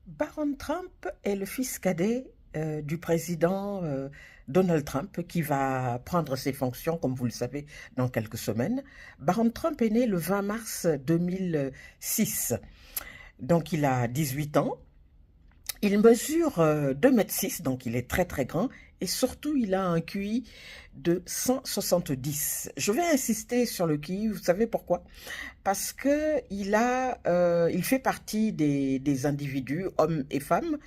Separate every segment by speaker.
Speaker 1: Baron Trump est le fils cadet du président Donald Trump qui va prendre ses fonctions, comme vous le savez, dans quelques semaines. Baron Trump est né le 20 mars 2006, donc il a 18 ans. Il mesure 2,6 m, donc il est très très grand, et surtout il a un QI de 170. Je vais insister sur le QI, vous savez pourquoi? Parce que il fait partie des individus, hommes et femmes,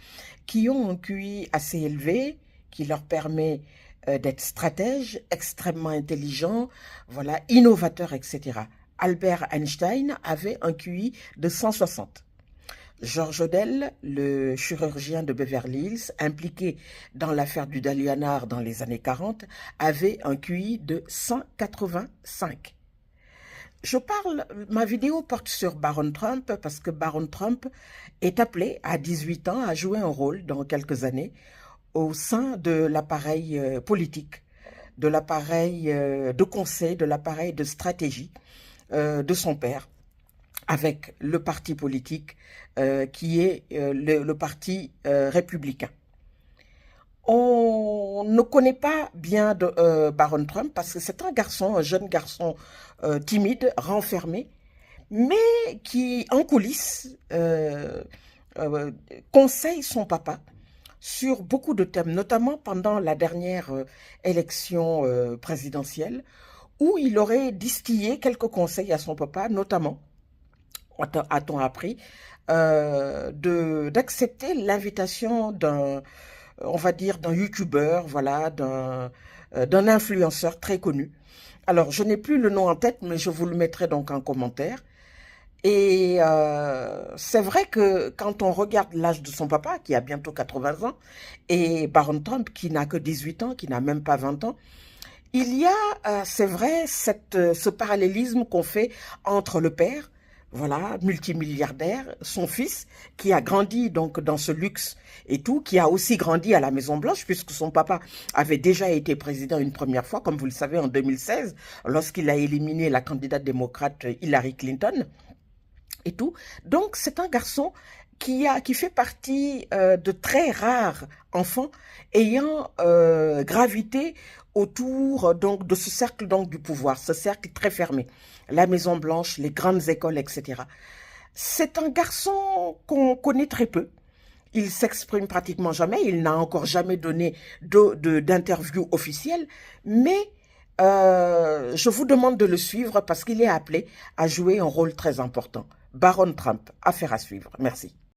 Speaker 1: qui ont un QI assez élevé, qui leur permet d'être stratèges, extrêmement intelligents, voilà, innovateurs, etc. Albert Einstein avait un QI de 160. George Odell, le chirurgien de Beverly Hills, impliqué dans l'affaire du Dalianar dans les années 40, avait un QI de 185. Ma vidéo porte sur Baron Trump parce que Baron Trump est appelé à 18 ans à jouer un rôle dans quelques années au sein de l'appareil politique, de l'appareil de conseil, de l'appareil de stratégie de son père, avec le parti politique qui est le parti républicain. On ne connaît pas bien Baron Trump parce que c'est un jeune garçon timide, renfermé, mais qui, en coulisses, euh, conseille son papa sur beaucoup de thèmes, notamment pendant la dernière élection présidentielle, où il aurait distillé quelques conseils à son papa, notamment a-t-on appris, d'accepter l'invitation on va dire, d'un youtubeur, voilà, d'un influenceur très connu. Alors, je n'ai plus le nom en tête, mais je vous le mettrai donc en commentaire. Et c'est vrai que quand on regarde l'âge de son papa, qui a bientôt 80 ans, et Baron Trump, qui n'a que 18 ans, qui n'a même pas 20 ans, il y a, c'est vrai, ce parallélisme qu'on fait entre le père, voilà, multimilliardaire, son fils, qui a grandi donc dans ce luxe et tout, qui a aussi grandi à la Maison-Blanche, puisque son papa avait déjà été président une première fois, comme vous le savez, en 2016, lorsqu'il a éliminé la candidate démocrate Hillary Clinton et tout. Donc, c'est un garçon qui fait partie de très rares enfants ayant gravité autour donc de ce cercle donc du pouvoir, ce cercle très fermé, la Maison Blanche, les grandes écoles, etc. C'est un garçon qu'on connaît très peu. Il s'exprime pratiquement jamais. Il n'a encore jamais donné d'interview officielle, mais je vous demande de le suivre parce qu'il est appelé à jouer un rôle très important. Baron Trump, affaire à suivre. Merci.